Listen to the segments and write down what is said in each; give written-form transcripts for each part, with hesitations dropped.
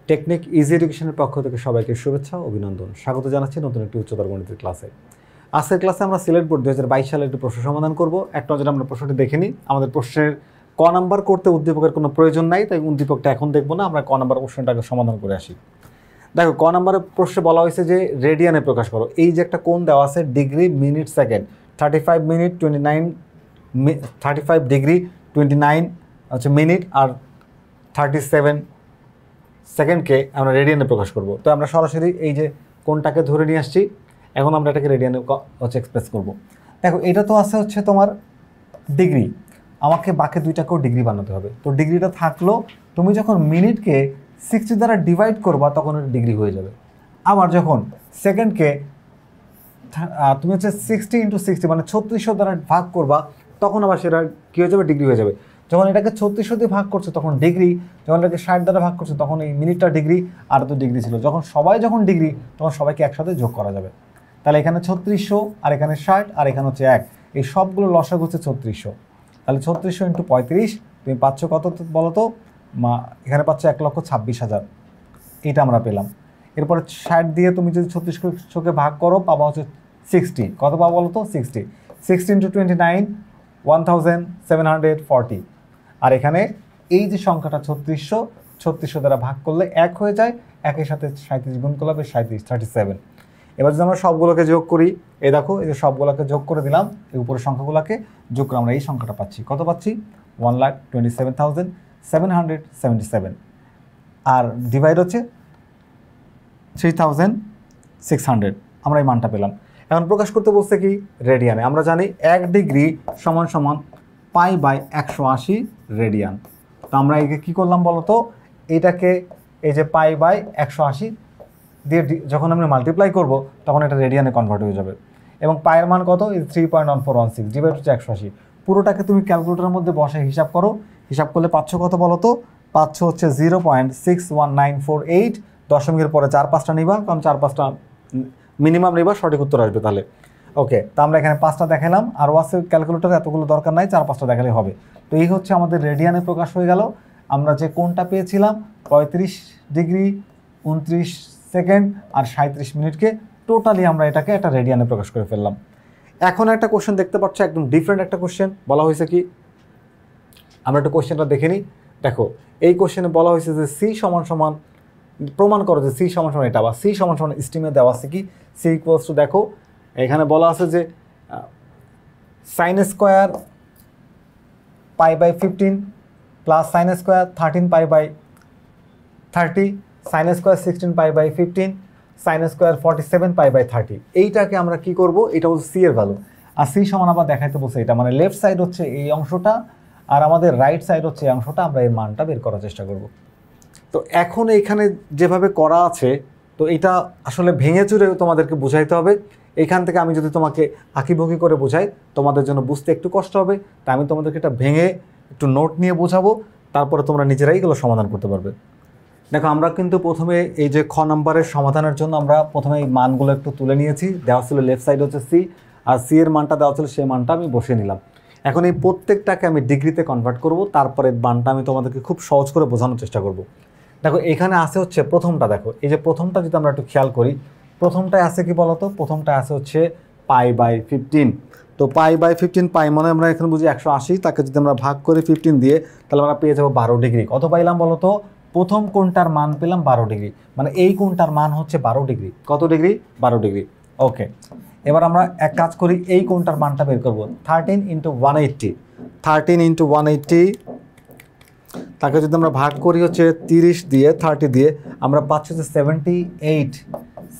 Technique easy এডুকেশনের পক্ষ থেকে সবাইকে শুভেচ্ছা অভিনন্দন স্বাগত জানাচ্ছি নতুন একটি উচ্চতর গণিতের ক্লাসে। আজকের ক্লাসে আমরা সিলেট বোর্ড 2022 সালে একটি প্রশ্ন সমাধান করব। একটা নজরে আমরা প্রশ্নটি দেখে নিই। আমাদের প্রশ্নের ক নাম্বার করতে উদ্দীপকের কোনো প্রয়োজন নাই, তাই উদ্দীপকটা এখন দেখবো না, আমরা ক নাম্বার প্রশ্নটাকে সমাধান করে আসি। দেখো, ক নাম্বারের প্রশ্নে বলা হয়েছে যে রেডিয়ানে প্রকাশ করো। এই যে একটা কোণ দেওয়া আছে degree minute second, 35 minute 29 35 degree 29 হচ্ছে মিনিট, আর 37 সেকেন্ডকে আমরা রেডিয়ানে প্রকাশ করব। তো আমরা সরাসরি এই যে কোণটাকে ধরে নিয়ে আসছি, এখন আমরা এটাকে রেডিয়ানে হচ্ছে এক্সপ্রেস করব। দেখো, এটা তো আছে হচ্ছে তোমার ডিগ্রি, আমাকে বাকি দুইটাকেও ডিগ্রি বানাতে হবে। তো ডিগ্রিটা থাকলো, তুমি যখন মিনিটকে 60 দ্বারা ডিভাইড করবা তখন এটা ডিগ্রি হয়ে যাবে। আবার যখন সেকেন্ডকে তুমি হচ্ছে 60 × 60 মানে 3600 দ্বারা ভাগ করবা তখন আবার সেটা কী হয়ে যাবে, ডিগ্রি হয়ে যাবে। যখন এটাকে 3600 দিয়ে ভাগ করছে তখন ডিগ্রি, যখন এটাকে 60 দ্বারা ভাগ করছে তখন এই মিনিটটা ডিগ্রি, আর তো ডিগ্রি ছিল। যখন ডিগ্রি তখন সবাইকে একসাথে যোগ করা যাবে। তাহলে এখানে 3600 আর এখানে 60 আর এখানে হচ্ছে 1, এই সবগুলো লসাগু হচ্ছে 3600। তাহলে 3600 × 35 তুমি পাচ্ছ কত বলো তো? এখানে পাচ্ছ 1,26,000, এটা আমরা পেলাম। এরপরে 60 দিয়ে তুমি যদি 3600কে ভাগ করো পাবা হচ্ছে 60, কত পাবো বলো তো? 60 × 29 1740। আর এখানে এই যে সংখ্যাটা 3600 দ্বারা ভাগ করলে 1 হয়ে যায়, 1-এর সাথে 37 গুণ করলে হবে 37। এবার যদি আমরা সবগুলোকে যোগ করি, এই দেখো এই যে সবগুলোকে যোগ করে দিলাম, এই উপরের সংখ্যাগুলোকে যোগ করে আমরা এই সংখ্যাটা পাচ্ছি। কত পাচ্ছি? 1,27,777। আর ডিভাইড হচ্ছে 3,600, আমরা এই মানটা পেলাম। এখন প্রকাশ করতে বলছে কি রেডিয়ানে। আমরা জানি 1 ডিগ্রি সমান π/180 রেডিয়ান। তো আমরা একে কী করলাম বলো তো? এটাকে এই যে π/180 দিয়ে যখন আমরা মাল্টিপ্লাই করব তখন এটা রেডিয়ানে কনভার্ট হয়ে যাবে। এবং পায়ের মান কত? এই 3.1416 ডিভাইড হচ্ছে 180। পুরোটাকে তুমি ক্যালকুলেটরের মধ্যে বসে হিসাব করো, হিসাব করলে পাচ্ছ কত বলো তো? পাচ্ছ হচ্ছে 0.61948। দশমিকের পরে 4-5টা নিবা, কারণ 4-5টা মিনিমাম নিবা, সঠিক উত্তর আসবে তাহলে। ওকে, তো আমরা এখানে 5টা দেখালাম, আরও আছে ক্যালকুলেটরে, এতগুলো দরকার নাই, 4-5টা দেখালেই হবে। তো এই হচ্ছে আমাদের রেডিয়ানে প্রকাশ হয়ে গেল। আমরা যে কোণটা পেয়েছিলাম 35 ডিগ্রি 29 সেকেন্ড আর 37 মিনিটকে টোটালি আমরা এটাকে একটা রেডিয়ানে প্রকাশ করে ফেললাম। এখন একটা কোশ্চেন দেখতে পাচ্ছ, একদম ডিফারেন্ট একটা কোশ্চেন। বলা হয়েছে কি, আমরা একটা কোশ্চেনটা দেখে নিই। দেখো, এই কোশ্চেনে বলা হয়েছে যে সি সমান সমান প্রমাণ করো যে সি সমান সমান এটা, বা সি সমান সমান স্টিমে দেওয়া আছে কি সি ইকুয়ালস টু, দেখো এখানে বলা আছে যে sin square π/15 plus sin square 13 π/30, sin square 16 π/15, sin square 47 π/30। এইটাকে আমরা কি করব? এটা হচ্ছে সি এর ভ্যালু। আর সি সমান আবার দেখাইতে বলছে এটা, মানে লেফট সাইড হচ্ছে এই অংশটা আর আমাদের রাইট সাইড হচ্ছে এই অংশটা, আমরা এর মানটা বের করার চেষ্টা করব। তো এখন এইখানে যেভাবে করা আছে, তো এটা আসলে ভেঙে চুরে তোমাদেরকে বোঝাইতে হবে। এইখান থেকে আমি যদি তোমাকে আঁকিবুকি করে বোঝাই তোমাদের জন্য বুঝতে একটু কষ্ট হবে, তাই আমি তোমাদেরকে এটা ভেঙে একটু নোট নিয়ে বোঝাবো, তারপরে তোমরা নিজেরাই এগুলো সমাধান করতে পারবে। দেখো, আমরা কিন্তু প্রথমে এই যে খ নাম্বারের সমাধানের জন্য আমরা প্রথমে এই মানগুলো একটু তুলে নিয়েছি। দেওয়া ছিল লেফট সাইড হচ্ছে সি, আর সি এর মানটা দেওয়া ছিল, সেই মানটা আমি বসিয়ে নিলাম। এখন এই প্রত্যেকটাকে আমি ডিগ্রিতে কনভার্ট করব, তারপরে মানটা আমি তোমাদেরকে খুব সহজ করে বোঝানোর চেষ্টা করব। দেখো, এখানে আছে হচ্ছে প্রথমটা। দেখো, এই যে প্রথমটা যদি আমরা একটু খেয়াল করি, প্রথমটায় আছে কি বলতো? প্রথমটায় আছে হচ্ছে π/15। তো π/15, পাই মানে আমরা এখানে বুঝি 180, তাকে যদি আমরা ভাগ করি 15 দিয়ে, তাহলে আমরা পেয়ে যাবো 12 ডিগ্রি। কত পাইলাম বলো তো? প্রথম কোণটার মান পেলাম 12 ডিগ্রি, মানে এই কোণটার মান হচ্ছে 12 ডিগ্রি। কত ডিগ্রি? 12 ডিগ্রি। ওকে, এবার আমরা এক কাজ করি, এই কোণটার মানটা বের করবো। 13 × 180, তাকে যদি আমরা ভাগ করি হচ্ছে 30 দিয়ে 30 দিয়ে, আমরা পাচ্ছি হচ্ছে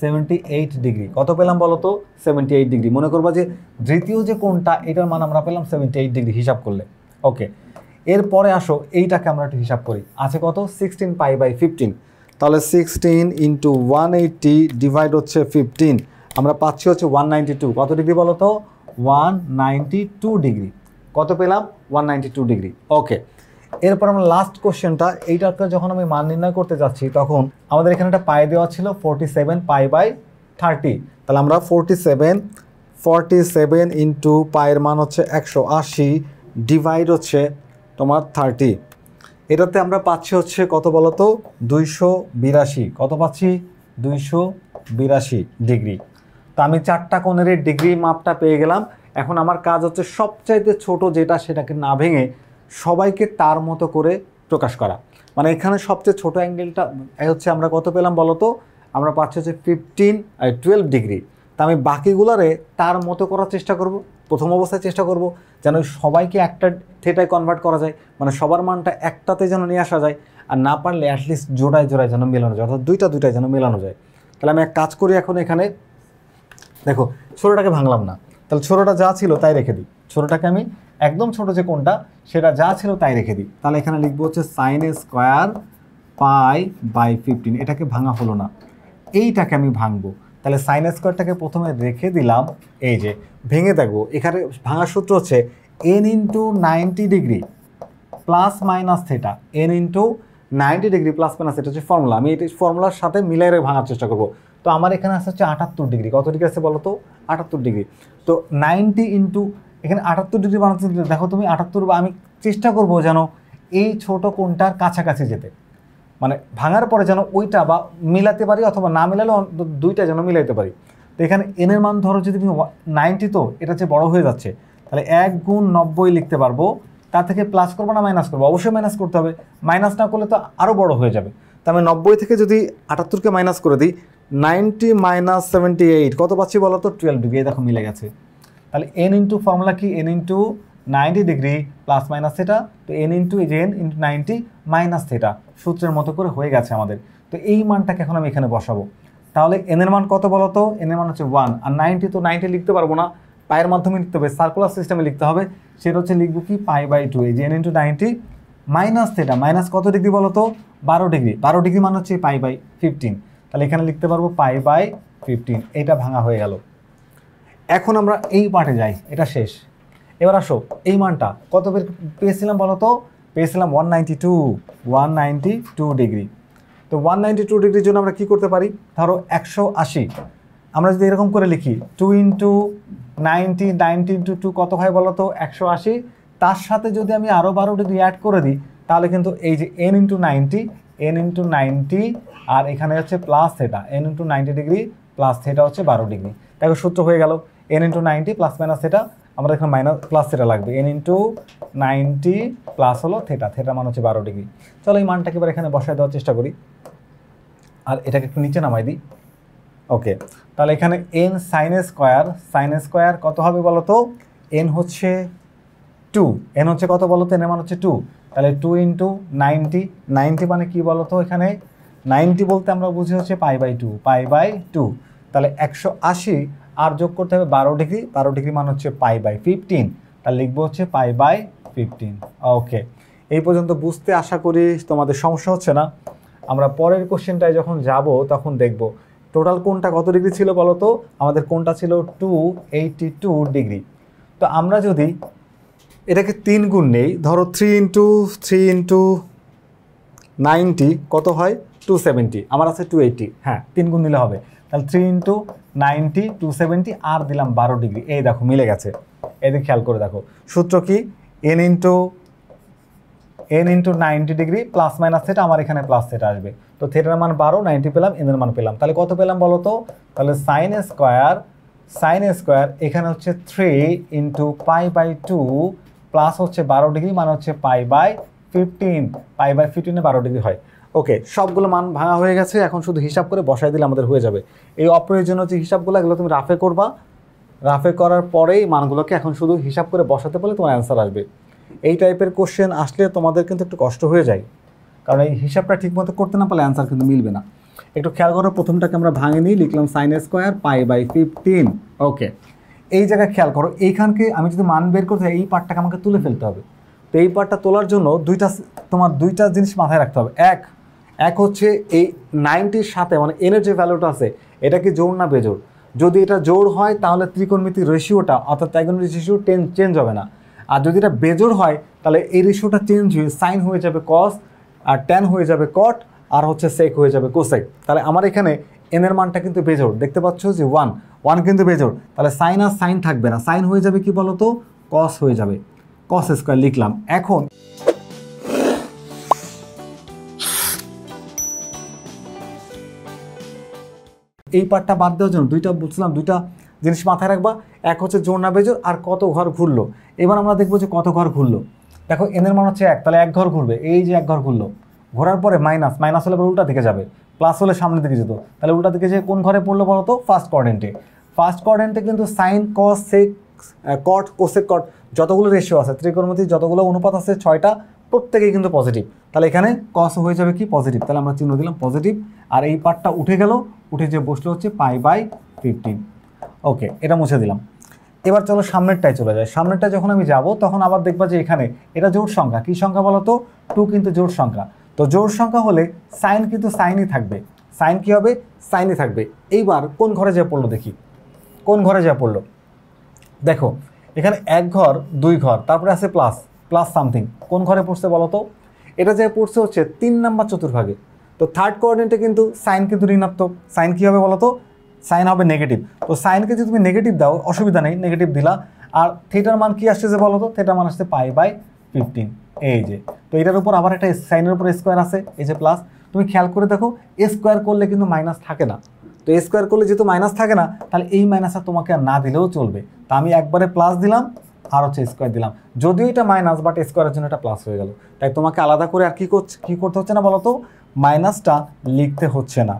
78 ডিগ্রি। কত পেলাম বলো তো? 78 ডিগ্রি। মনে করবা যে দ্বিতীয় যে কোণটা, এটার মান আমরা পেলাম 78 ডিগ্রি হিসাব করলে। ওকে, এরপরে আসো এইটাকে আমরা একটু হিসাব করি। আছে কত? 16 π/15। তাহলে 16 × 180 ডিভাইড হচ্ছে 15, আমরা পাচ্ছি হচ্ছে 192। কত ডিগ্রি বলো তো? 192 ডিগ্রি। কত পেলাম? 192 ডিগ্রি। ওকে, এরপর আমরা লাস্ট কোশ্চেনটা, এইটাকে যখন আমি মান নির্ণয় করতে যাচ্ছি তখন আমাদের এখানে একটা পাই দেওয়া ছিল 47 π/30। তাহলে আমরা 47 ইন্টু পায়ের মান হচ্ছে 180 ডিভাইড হচ্ছে তোমার 30। এটাতে আমরা পাচ্ছি হচ্ছে কত বলতো 282, কত পাচ্ছি 282 ডিগ্রি। তো আমি 4টা কোণের ডিগ্রি মাপটা পেয়ে গেলাম। এখন আমার কাজ হচ্ছে সবচাইতে ছোট যেটা সেটাকে না ভেঙে সবাইকে তার মতো করে প্রকাশ করা। মানে এখানে সবচেয়ে ছোট অ্যাঙ্গেলটা হচ্ছে আমরা কত পেলাম বলতো, আমরা পাচ্ছি হচ্ছে 12 ডিগ্রি। তা আমি বাকিগুলারে তার মতো করার চেষ্টা করব। প্রথম অবস্থায় চেষ্টা করব যেন সবাইকে একটা থেটায় কনভার্ট করা যায়, মানে সবার মানটা একটাতে যেন নিয়ে আসা যায়, আর না পারলে অ্যাটলিস্ট জোড়ায় জোড়ায় যেন মেলানো যায়, অর্থাৎ দুইটায় যেন মেলানো যায়। তাহলে আমি এক কাজ করি, এখন এখানে দেখো ছোটোটাকে ভাঙলাম না, তাহলে ছোটোটা যা ছিল তাই রেখে দিই। ছোটোটাকে আমি একদম ছোটো যে কোনটা সেটা যা ছিল তাই রেখে দিই। তাহলে এখানে লিখবো হচ্ছে sin স্কোয়ার π/15। এটাকে ভাঙা হলো না, এইটাকে আমি ভাঙবো। তাহলে sin স্কোয়ারটাকে প্রথমে রেখে দিলাম, এই যে ভেঙে দেখবো এখানে ভাঙার সূত্র হচ্ছে n × 90 degree plus minus theta. n × 90 degree plus minus এটা হচ্ছে ফর্মুলা। আমি এই ফর্মুলার সাথে মিলাই ভাঙার চেষ্টা করবো। তো আমার এখানে আসছে হচ্ছে 78 ডিগ্রি। কত ডিগ্রি আছে বলো তো? 78 ডিগ্রি। তো 90 ইন্টু এখানে 78 ডিগ্রি বানাতে দেখো তুমি 78, বা আমি চেষ্টা করবো যেন এই ছোট কোণটার কাছাকাছি যেতে, মানে ভাঙার পরে যেন ওইটা বা মিলাতে পারি, অথবা না মিলালেও দুইটা যেন মিলাইতে পারি। তো এখানে n এর মান ধরো যদি তুমি 90, তো এটা হচ্ছে বড় হয়ে যাচ্ছে, তাহলে 1 × 90 লিখতে পারবো। তার থেকে প্লাস করবো না মাইনাস করবো? অবশ্যই মাইনাস করতে হবে, মাইনাস না করলে তো আরও বড় হয়ে যাবে। তো আমি 90 থেকে যদি 78কে মাইনাস করে দিই, 90 - 78 কত পাচ্ছি বলো তো? 12 ডিগ্রি। দেখো মিলে গেছে। তাহলে n ইন্টু ফর্মুলা কি? n into 90 degree plus minus theta. তো n ইন্টু এই যে n ইন্টু 90 মাইনাস থেটা, সূত্রের মতো করে হয়ে গেছে আমাদের। তো এই মানটাকে এখন আমি এখানে বসাবো। তাহলে n এর মান কত বলো তো? n এর মান হচ্ছে 1। আর 90 তো 90 লিখতে পারবো না, পায়ের মাধ্যমে লিখতে হবে, সার্কুলার সিস্টেমে লিখতে হবে। সেটা হচ্ছে লিখবো কি π/2, এই যে n into 90 minus theta. Minus কত ডিগ্রি বলো তো? 12 ডিগ্রি। 12 ডিগ্রি মানে হচ্ছে π/15। তাহলে এখানে লিখতে পারবো π/15। এইটা ভাঙা হয়ে গেল। এখন আমরা এই পার্টে যাই, এটা শেষ। এবার আসো, এই মানটা কত পেয়েছিলাম বলো তো? পেয়েছিলাম 192 ডিগ্রি। তো 192 ডিগ্রির জন্য আমরা কি করতে পারি? ধরো 180, আমরা যদি এরকম করে লিখি 2 × 90, 90 × 2 কত হয় বলো তো? 180। তার সাথে যদি আমি আরও 12 ডিগ্রি অ্যাড করে দিই, তাহলে কিন্তু এই যে n × 90 আর এখানে হচ্ছে plus theta, n × 90 degree plus theta হচ্ছে 12 ডিগ্রি। দেখো সূত্র হয়ে গেল n × 90 প্লাস মাইনাস থেটা। আমাদের এখানে মাইনাস প্লাস থেটা লাগবে, n × 90 প্লাস হলো থেটা, থেটা মান হচ্ছে 12 ডিগ্রি। চলো এই মানটাকে এবার এখানে বসায় দেওয়ার চেষ্টা করি, আর এটাকে একটু নিচে নামাই দিই। ওকে, তাহলে এখানে n sin স্কোয়ার কত হবে বলো তো? n হচ্ছে 2। n হচ্ছে কত বলো তো? n এর মান হচ্ছে 2। তাহলে 2 × 90 মানে কি বলো তো? এখানে 90 বলতে আমরা বুঝি হচ্ছে π/2। তাহলে 180 আর যোগ করতে হবে 12 ডিগ্রি। 12 ডিগ্রি মান হচ্ছে π/15। তাহলে লিখবো হচ্ছে π/15। ওকে, এই পর্যন্ত বুঝতে আশা করি তোমাদের সমস্যা হচ্ছে না। আমরা পরের কোশ্চেনটায় যখন যাব তখন দেখব টোটাল কোণটা কত ডিগ্রি ছিল বলো তো? আমাদের কোণটা ছিল 282 ডিগ্রি। তো আমরা যদি এটাকে 3 গুণ নেই, ধরো 3 × 90 কত হয়? 270। আমার আছে 280, হ্যাঁ 3 গুণ নিলে হবে। তাহলে 3 × 90 270 আর দিলাম 12 ডিগ্রি। এই দেখো মিলে গেছে। এদিকে খেয়াল করে দেখো সূত্র কি? n × 90 degree plus minus theta. আমার এখানে প্লাস থেটা আসবে, তো থেটার মান 12, 90 পেলাম, n এর মান পেলাম। তাহলে কত পেলাম বলো তো? তাহলে sin স্কোয়ার এখানে হচ্ছে 3 × π/2 প্লাস হচ্ছে 12 ডিগ্রি মানে হচ্ছে π/15। π/15 12 ডিগ্রি হয়। ওকে, সবগুলো মান ভাঙা হয়ে গেছে। এখন শুধু হিসাব করে বসাই দিলে আমাদের হয়ে যাবে। এই অপ্রয়োজনীয় যে হিসাবগুলো, এগুলো তুমি রাফে করবা। রাফে করার পরেই মানগুলোকে এখন শুধু হিসাব করে বসাতে পারলে তোমার অ্যান্সার আসবে। এই টাইপের কোশ্চেন আসলে তোমাদের কিন্তু একটু কষ্ট হয়ে যায়, কারণ এই হিসাবটা ঠিকমতো করতে না পারলে অ্যান্সার কিন্তু মিলবে না। একটু খেয়াল করো, প্রথমটাকে আমরা ভাঙে নিই, লিখলাম sin স্কোয়ার π/15। ওকে, এই জায়গায় খেয়াল করো, এইখানকে আমি যদি মান বের করতে চাই এই পার্টটাকে আমাকে তুলে ফেলতে হবে। তো এই পার্টটা তোলার জন্য দুইটা জিনিস মাথায় রাখতে হবে। এক হচ্ছে এই 90-র সাথে মানে এনের যে ভ্যালুটা আছে এটা কি জোড় না বেজোড়? যদি এটা জোড় হয় তাহলে ত্রিকোণমিতির রেশিওটা অর্থাৎ ট্রাইগোনোমেট্রিক রেশিও চেঞ্জ হবে না। আর যদি এটা বেজোড় হয় তাহলে এই রেশিওটা চেঞ্জ হয়ে সাইন হয়ে যাবে কস, আর ট্যান হয়ে যাবে কট, আর হচ্ছে সেক হয়ে যাবে কোসেক। তাহলে আমার এখানে এন এর মানটা কিন্তু বেজোড়, দেখতে পাচ্ছ যে 1 কিন্তু বেজোড়। তাহলে সাইন আর সাইন থাকবে না, সাইন হয়ে যাবে কি বলো তো? কস হয়ে যাবে, কস স্কোয়ার লিখলাম। এখন এই পার্টটা বাদ দেওয়ার জন্য দুইটা বুঝলাম, দুইটা জিনিস মাথায় রাখবা। এক হচ্ছে জোড় না বেজোড়, আর কত ঘর ঘুরলো। এবার আমরা দেখবো যে কত ঘর ঘুরলো। দেখো এনের মান হচ্ছে 1, তাহলে 1 ঘর ঘুরবে, এই যে 1 ঘর ঘুরলো। ঘোরার পরে মাইনাস, মাইনাস হলে আবার উল্টা দিকে যাবে, প্লাস হলে সামনের দিকে যেত। তাহলে উল্টা দিকে যে কোন ঘরে পড়লো বলো তো? ফার্স্ট কোয়াড্রেন্টে। ফার্স্ট কোয়াড্রেন্টে কিন্তু সাইন, কস, সেক, কট, কোসেক, কট যতগুলো রেশিও আছে, ত্রিকোণমিতির যতগুলো অনুপাত আছে 6টা, প্রত্যেকেই কিন্তু পজিটিভ। তাহলে এখানে কস হয়ে যাবে কি? পজিটিভ। তাহলে আমরা চিহ্ন দিলাম পজিটিভ। আর এই পার্টটা উঠে গেল, উঠে যে বসলো হচ্ছে π/15। ওকে, এটা মুছে দিলাম। এবার চলো সামনেরটায় চলে যায়। সামনেরটা যখন আমি যাব তখন আবার দেখবা যে এখানে এটা জোড় সংখ্যা। কী সংখ্যা বলো তো? 2 কিন্তু জোড় সংখ্যা। তো জোড় সংখ্যা হলে সাইন কিন্তু সাইনই থাকবে। সাইন কী হবে? সাইনই থাকবে। এইবার কোন ঘরে যা পড়লো দেখি, কোন ঘরে যা পড়লো। দেখো এখানে 1 ঘর, 2 ঘর, তারপরে আছে প্লাস, প্লাস সামথিং। কোন ঘরে পড়ছে বলো তো? এটা যে পড়ছে হচ্ছে 3 নাম্বার চতুর্ভাগে। তো থার্ড কোঅর্ডিনেটে কিন্তু সাইন কিন্তু ঋণাত্মক। সাইন কী হবে বলো তো? সাইন হবে নেগেটিভ। তো সাইনকে যদি তুমি নেগেটিভ দাও অসুবিধা নেই, নেগেটিভ দিলা। আর থিটার মান কি আসছে বলো তো? থিটার মান আসছে π/15। এই যে, তো এটার উপর আবার একটা সাইনের উপর স্কোয়ার আছে, এই যে প্লাস। তুমি খেয়াল করে দেখো, স্কোয়ার করলে কিন্তু মাইনাস থাকে না। তো স্কোয়ার করলে যেহেতু মাইনাস থাকে না, তাহলে এই মাইনাসটা তোমাকে আর না দিলেও চলবে। তা আমি একবারে প্লাস দিলাম আর হচ্ছে স্কোয়ার দিলাম। যদিও এটা মাইনাস, বাট স্কোয়ারের জন্য এটা প্লাস হয়ে গেল। তাই তোমাকে আলাদা করে আর কী করতে হচ্ছে না বলো তো? মাইনাসটা লিখতে হচ্ছে না।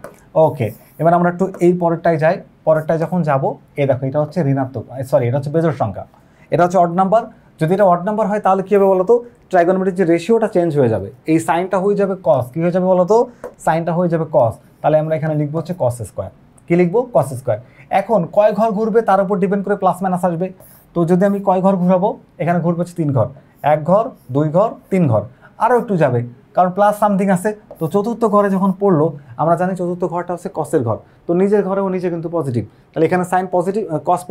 ওকে, এবার আমরা একটু এই পরেরটায় যাই। পরেরটায় যখন যাব, এই দেখো এটা হচ্ছে ঋণাত্মক, সরি এটা হচ্ছে বেজোড় সংখ্যা, এটা হচ্ছে অড নাম্বার। যদি এটা অড নাম্বার হয় তাহলে কী হবে বলো তো? ট্রাইগোনোমেট্রির যে রেশিওটা চেঞ্জ হয়ে যাবে। এই সাইনটা হয়ে যাবে কস। কী হয়ে যাবে বলো তো? সাইনটা হয়ে যাবে কস। তাহলে আমরা এখানে লিখবো হচ্ছে কস স্কোয়ার। কী লিখবো? Cos square. এখন কয় ঘর ঘুরবে তার উপর ডিপেন্ড করে প্লাস মাইনাস আসবে। তো যদি আমি কয় ঘর ঘুরাবো, এখানে ঘুরবে হচ্ছে 3 ঘর। 1 ঘর, 2 ঘর, 3 ঘর, আরও একটু যাবে কারণ প্লাস সামথিং আছে। তো চতুর্থ ঘরে যখন পড়লো, আমরা জানি চতুর্থ ঘরটা হচ্ছে কসের ঘর। তো নিজের ঘরেও নিজে কিন্তু পজিটিভ। তাহলে এখানে সাইন পজিটিভ, কস,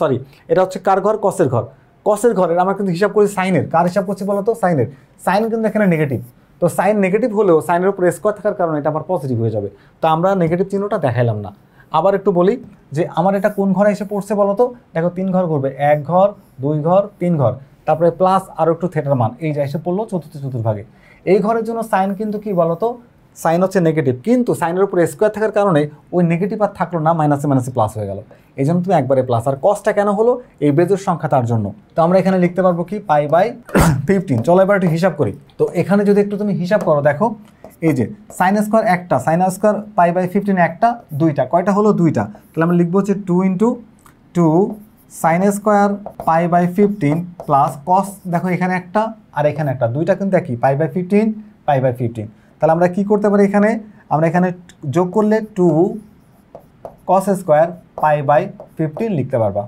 সরি এটা হচ্ছে কার ঘর? কসের ঘর। কসের ঘরের আমরা কিন্তু হিসাব করি সাইনের। কার হিসাব করছি বলো তো? সাইনের। সাইন কিন্তু এখানে নেগেটিভ। তো সাইন নেগেটিভ হলেও সাইনের উপর স্কোয়ার থাকার কারণে এটা আবার পজিটিভ হয়ে যাবে। তো আমরা নেগেটিভ চিহ্নটা দেখাইলাম না। আবার একটু বলি যে আমার এটা কোন ঘরে এসে পড়ছে বলো তো? দেখো 3 ঘর ঘুরবে, 1 ঘর, 2 ঘর, 3 ঘর, তারপরে প্লাস আরও একটু থিটার মান, এই যে এসে পড়লো চতুর্থ চতুর্ভাগে। এই ঘরের জন্য সাইন কিন্তু কি বলো তো? সাইন হচ্ছে নেগেটিভ, কিন্তু সাইনের উপর স্কোয়ার থাকার কারণে ওই নেগেটিভ আর থাকলো না, মাইনাসে মাইনাসে প্লাস হয়ে গেল। এই জন্য তুমি একবারে প্লাস। আর কসটা কেন হলো? এই বেজোড় সংখ্যা তার জন্য। তো আমরা এখানে লিখতে পারবো কি? π/15। চলো এবার একটু হিসাব করি। তো এখানে যদি একটু তুমি হিসাব করো, দেখো এই যে সাইন স্কোয়ার একটা, সাইন স্কোয়ার π/15 একটা, দুইটা, কয়টা হলো? দুইটা। তাহলে আমরা লিখবো হচ্ছে 2 × 2 সাইন স্কোয়ার π/15 প্লাস কস। দেখো এখানে একটা আর এখানে একটা, দুইটা কিন্তু একই, π/15 π/15। তাহলে আমরা কি করতে পারি? এখানে আমরা এখানে যোগ করলে 2 cos স্কোয়ার π/15 লিখতে পারবা।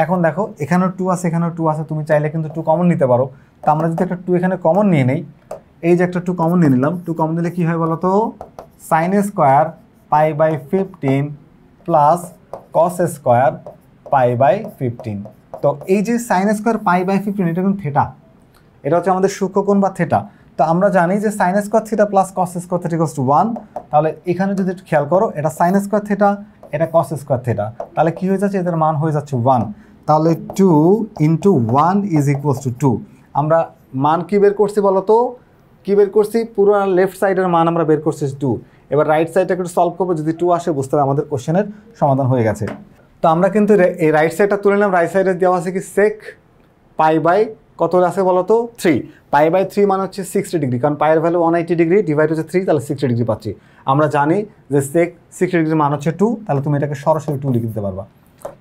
এখন দেখো এখানেও 2 আছে, এখানেও 2 আছে, তুমি চাইলে কিন্তু 2 কমন নিতে পারো। তো আমরা যদি একটা 2 এখানে কমন নিয়ে নেই, এই যে একটা 2 কমন নিয়ে নিলাম, 2 কমন দিলে কী হয় বলো তো? Sine square π/15 plus cos square π/15। তো এই যে সাইন স্কোয়ার π/15 এটা কিন্তু থিটা, এটা হচ্ছে আমাদের সূক্ষ্মকোণ বা থিটা। তো আমরা জানি যে sine square theta plus cos square theta equals to 1। তাহলে এখানে যদি একটু খেয়াল করো, এটা সাইন স্কোয়ার থিটা, এটা কস স্কোয়ার থিটা, তাহলে কী হয়ে যাচ্ছে? এদের মান হয়ে যাচ্ছে 1। তাহলে 2 × 1 ইজ ইকুয়ালস টু 2। আমরা মান কি বের করছি বলো তো? কী বের করছি? পুরো লেফট সাইডের মান আমরা বের করছি 2। এবার রাইট সাইডটা একটু সলভ করবো, যদি 2 আসে বুঝতে হবে আমাদের কোশ্চেনের সমাধান হয়ে গেছে। তো আমরা কিন্তু এই রাইট সাইডটা তুলে নিলাম। রাইট সাইডে দেওয়া আছে কি? সেক π/, কত আছে বলো তো? 3। π/3 মানে হচ্ছে 60 ডিগ্রি, কারণ পায়ের ভ্যালু 180 ডিগ্রি, ডিভাইড হচ্ছে 3, তাহলে 60 ডিগ্রি পাচ্ছি। আমরা জানি যে সেক 60 ডিগ্রির মান হচ্ছে 2, তাহলে তুমি এটাকে সরাসরি 2 লিখে দিতে পারবা।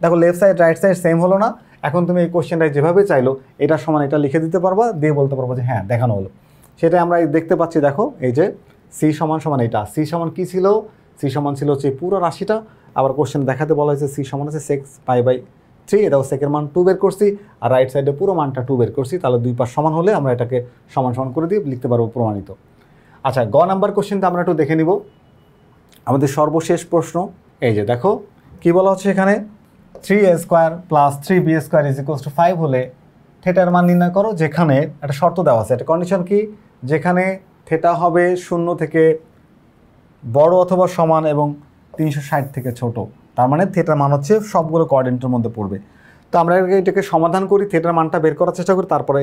দেখো left side right side same হলো না। এখন তুমি এই কোশ্চেনটায় যেভাবে চাইলো এটা সমান এটা লিখে দিতে পারবা, দিয়ে বলতে পারবো যে হ্যাঁ দেখানো হলো। সেটাই আমরা দেখতে পাচ্ছি। দেখো এই যে সি সমান সমান এটা, সি সমান কী ছিল? সি সমান ছিল হচ্ছে পুরো রাশিটা। আবার কোশ্চেন দেখাতে বলা হয়েছে সি সমান হচ্ছে সেক π/3, এটাও সেকের মান 2 বের করছি, আর রাইট সাইডে পুরো মানটা 2 বের করছি। তাহলে 2 পাশ সমান হলে আমরা এটাকে সমান সমান করে দিয়ে লিখতে পারবো প্রমাণিত। আচ্ছা, গ নাম্বার কোশ্চেনটা আমরা একটু দেখে নিব। আমাদের সর্বশেষ প্রশ্ন, এই যে দেখো কি বলা হচ্ছে এখানে? 3a² + 3b² = 5 হলে থিটার মান নির্ণয় করো। যেখানে একটা শর্ত দেওয়া আছে, একটা কন্ডিশন কি? যেখানে থিটা হবে 0 থেকে বড় অথবা সমান এবং 360 থেকে ছোট, তার মানে থিটার মান হচ্ছে সবগুলো কোঅর্ডিনেটের মধ্যে পড়বে। তো আমরা এটাকে সমাধান করি, থিটার মানটা বের করার চেষ্টা করি, তারপরে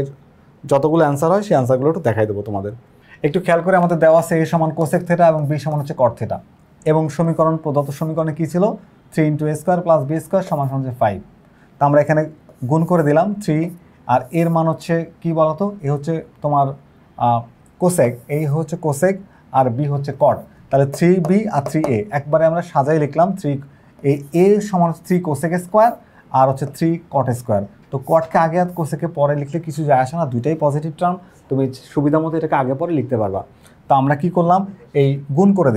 যতগুলো অ্যান্সার হয় সেই অ্যান্সারগুলো একটু দেখাই দেবো তোমাদের। একটু খেয়াল করে আমাদের দেওয়া আছে a সমান কোসেক থিটা এবং b সমান হচ্ছে কট থিটা। এবং সমীকরণ প্রদত্ত সমীকরণে কী ছিল 3 × a² + b² = 5। তো আমরা এখানে গুণ করে দিলাম 3, আর এর মান হচ্ছে কি বলতো, এ হচ্ছে তোমার কোসেক, এই হচ্ছে কোসেক, আর বি হচ্ছে কট। তাহলে 3b আর 3a একবারে আমরা সাজাই লিখলাম। 3 এই a সমান 3 কোসেক স্কোয়ার আর হচ্ছে 3 কট স্কোয়ার। তো কটকে আগে আর কোসেকে পরে লিখলে কিছু যায় আসে না, দুইটাই পজিটিভ টার্ম, তুমি সুবিধা মতো এটাকে আগে পরে লিখতে পারবা। তো আমরা কি করলাম, এই গুণ করে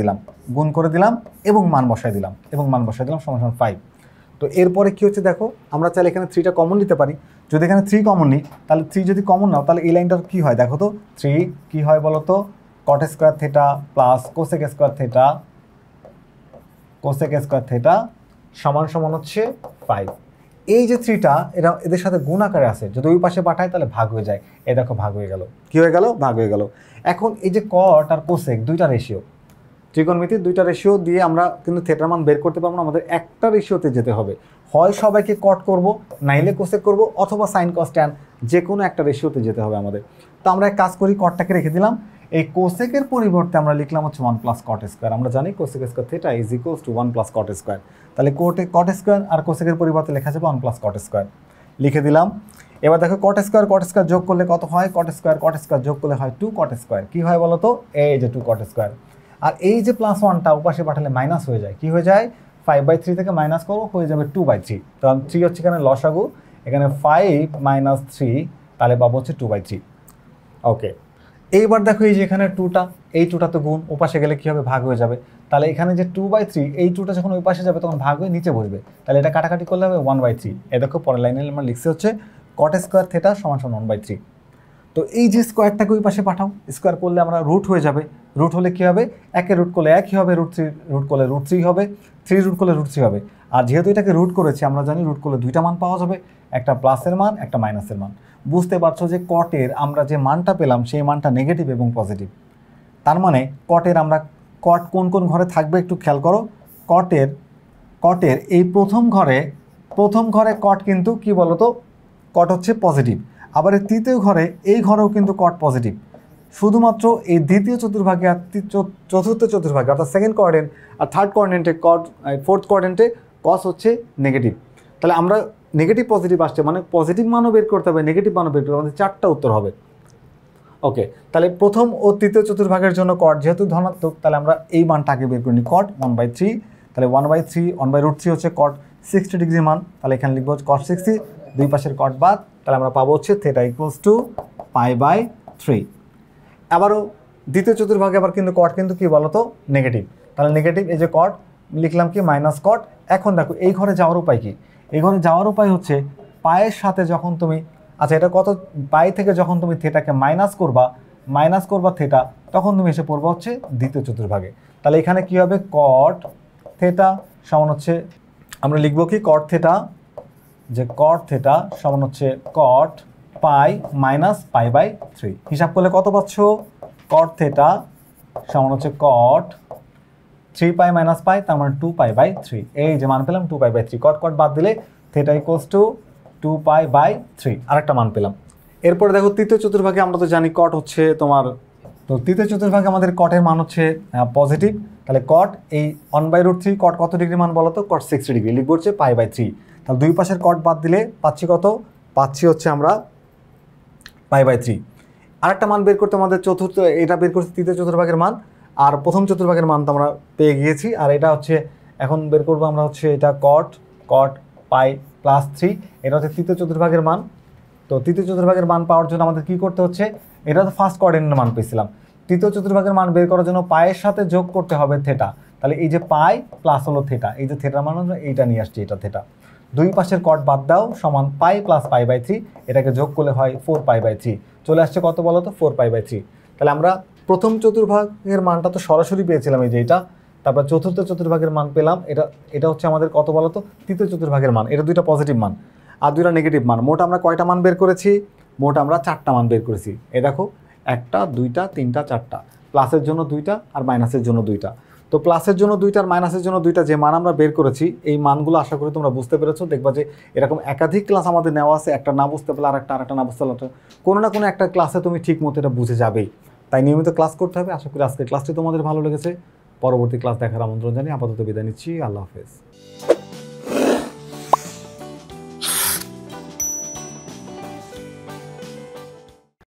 দিলাম এবং মান বসাই দিলাম = 5। তো এরপরে কি হচ্ছে দেখো, আমরা চাইলে এখানে 3টা কমন নিতে পারি। যদি এখানে 3 কমন নিই, তাহলে 3 যদি কমন নাও তাহলে এই লাইনটার কি হয় দেখো তো, 3 কি হয় বলো তো, cot square theta plus cosec square theta সমান হচ্ছে 5। এই যে 3টা এরা এদের সাথে গুণ আকারে আছে, যদি ওই পাশে পাঠায় তাহলে ভাগ হয়ে যায়। এই দেখো ভাগ হয়ে গেল, কি হয়ে গেল, ভাগ হয়ে গেল। এখন এই যে কট আর কোসেক দুইটা রেশিও, ত্রিকোণমিতির দুইটা রেশিও দিয়ে আমরা কিন্তু থিটার মান বের করতে পারবো না, আমাদের একটা রেশিওতে যেতে হবে। হয় সবাইকে কট করব, নাইলে কোসেক করব, অথবা সাইন কস ট্যান, যে কোনো একটা রেশিওতে যেতে হবে আমাদের। তো আমরা এক কাজ করি, কটটাকে রেখে দিলাম, এই কোসেকের পরিবর্তে আমরা লিখলাম হচ্ছে 1 + কট স্কোয়ার। আমরা জানি cosec square theta = 1 + cot square. তাহলে কট স্কোয়ার আর কোসেকের পরিবর্তে লেখা যাবে 1 + কট স্কোয়ার, লিখে দিলাম। এবার দেখো কট স্কোয়ার যোগ করলে কত হয়, কট স্কোয়ার যোগ করলে হয় 2 কট স্কোয়ার। কী হয় বলো তো, এই যে 2 কট স্কোয়ার। আর এই যে +1টা উপাশে পাঠালে মাইনাস হয়ে যায়, কি হয়ে যায়, 5/3 থেকে মাইনাস করো, হয়ে যাবে 2/3। কারণ 3 হচ্ছে এখানে লসাগু, এখানে 5 - 3, তাহলে পাবো হচ্ছে 2/3। ওকে, এইবার দেখো এই যে এখানে 2টা, এই 2টা তো গুণ, ওপাশে গেলে কী হবে, ভাগ হয়ে যাবে। তাহলে এখানে যে 2/3, এই 2টা যখন ওই পাশে যাবে তখন ভাগ হয়ে নিচে বসবে, তাহলে এটা কাটাকাটি করলে হবে 1/3। এই দেখো পরের লাইনে আমরা লিখছি হচ্ছে কট স্কোয়ার থিটা = 1/3। তো এই যে স্কোয়ারটাকে ওই পাশে পাঠাও, স্কোয়ার করলে আমরা রুট হয়ে যাবে, রুট হলে কী হবে, একে রুট করলে একই হবে, রুট করলে √3 হবে, 3 রুট করলে √3 হবে। আর যেহেতু এটাকে রুট করেছি, আমরা জানি রুট করলে দুইটা মান পাওয়া যাবে, একটা প্লাসের মান, একটা মাইনাসের মান। বুঝতে পারছো যে কটের আমরা যে মানটা পেলাম সেই মানটা নেগেটিভ এবং পজিটিভ। তার মানে কটের আমরা কট কোন কোন ঘরে থাকবে একটু খেয়াল করো। কটের এই প্রথম ঘরে কট কিন্তু কি বলতো, কট হচ্ছে পজিটিভ। আবার এই তৃতীয় ঘরে, এই ঘরেও কিন্তু কট পজিটিভ। শুধুমাত্র এই দ্বিতীয় চতুর্ভাগে আর চতুর্থ চতুর্ভাগে, অর্থাৎ সেকেন্ড কোয়াড্রেন্ট আর থার্ড কোয়াড্রেন্টে কট, ফোর্থ কোয়াড্রেন্টে কস হচ্ছে নেগেটিভ। তাহলে আমরা নেগেটিভ পজিটিভ আসছে মানে পজিটিভ মানও বের করতে হবে, নেগেটিভ মানও বের করতে হবে, আমাদের 4টা উত্তর হবে। ওকে, তাহলে প্রথম ও তৃতীয় চতুর্ভাগের জন্য কট যেহেতু ধনাত্মক, তাহলে আমরা এই মানটা আগে বের করে নিই, কট 1/3। তাহলে 1/3 হচ্ছে কট 60 ডিগ্রি মান, তাহলে এখানে লিখবো কট 60, দুই পাশের কট বাদ, তাহলে আমরা পাবো হচ্ছে থিটা = π/3। আবারও দ্বিতীয় চতুর্ভাগে আবার কিন্তু কট কিন্তু কি বলতো, নেগেটিভ। তাহলে নেগেটিভ, এই যে কট লিখলাম কি মাইনাস কট। এখন দেখো এই ঘরে যাওয়ার উপায় কি, এই ঘরে যাওয়ার উপায় হচ্ছে পায়ের সাথে যখন তুমি, আচ্ছা এটা কত, পাই থেকে যখন তুমি থিটাকে মাইনাস করবা থিটা, তখন তুমি এসে পড়বা হচ্ছে দ্বিতীয় চতুর্ভাগে। তাহলে এখানে কি হবে, কট থিটা সমান হচ্ছে, আমরা লিখবো কি কট থিটা, যে কট থিটা সমান হচ্ছে কট পাই - π/3। হিসাব করলে কত পাচ্ছ, কট থিটা সমান হচ্ছে কট 3π - π, তার মানে 2π/3। এই যে মান পেলাম 2π/3, কট বাদ দিলে থিটা = 2π/3, আরেকটা মান পেলাম। এরপরে দেখো তৃতীয় চতুর্ভাগে আমরা তো জানি কট হচ্ছে তোমার, তো তৃতীয় চতুর্ভাগে আমাদের কটের মান হচ্ছে পজিটিভ। তাহলে কট এই 1/√3, কট কত ডিগ্রি মান বলো তো, কট 60 ডিগ্রি, লিখবো হচ্ছে π/3। তাহলে দুই পাশের কট বাদ দিলে পাচ্ছি কত, পাচ্ছি হচ্ছে আমরা π/3। আরেকটা মান বের করতে আমাদের এটা বের করছি তৃতীয় চতুর্ভাগের মান, আর প্রথম চতুর্ভাগের মান তো আমরা পেয়ে গিয়েছি। আর এটা হচ্ছে এখন বের করবো আমরা হচ্ছে এটা কট π+3, এটা হচ্ছে তৃতীয় চতুর্ভাগের মান। তো তৃতীয় চতুর্ভাগের মান পাওয়ার জন্য আমাদের কি করতে হচ্ছে, এটা তো ফার্স্ট কোয়াড্রেন্টের মান পেয়েছিলাম, তৃতীয় চতুর্ভাগের মান বের করার জন্য পায়ের সাথে যোগ করতে হবে থিটা। তাহলে এই যে পাই প্লাস হলো থিটা, এই যে থিটার মান এইটা নিয়ে আসছি, এটা থিটা। দুই পাশের কট বাদ দাও, সমান পাই + π/3, এটাকে যোগ করলে হয় 4π/3, চলে আসছে কত বলো তো, 4π/3। তাহলে আমরা প্রথম চতুর্ভাগের মানটা তো সরাসরি পেয়েছিলাম, এই যে এটা। তারপর চতুর্থ চতুর্ভাগের মান পেলাম, এটা হচ্ছে আমাদের কত বলো তো, তৃতীয় চতুর্ভাগের মান। এটা দুইটা পজিটিভ মান আর দুইটা নেগেটিভ মান। মোট আমরা কয়টা মান বের করেছি, মোট আমরা 4টা মান বের করেছি। এই দেখো 1টা 2টা 3টা 4টা, প্লাসের জন্য 2টা আর মাইনাসের জন্য 2টা। তো প্লাসের জন্য 2টা আর মাইনাসের জন্য 2টা যে মান আমরা বের করেছি, এই মানগুলো আশা করি তোমরা বুঝতে পেরেছো। দেখবা যে এরকম একাধিক ক্লাস আমাদের নেওয়া আছে, একটা না বুঝতে পারলে আরেকটা না বুঝতে পারলে কোনো না কোনো একটা ক্লাসে তুমি ঠিক মতো এটা বুঝে যাবেই। তাই নিয়মিত ক্লাস করতে হবে। আশা করি আজকের ক্লাসটি তোমাদের ভালো লেগেছে। পরবর্তী ক্লাস দেখার আমন্ত্রণ জানিয়ে আপাতত বিদায় নিচ্ছি। আল্লাহ হাফেজ।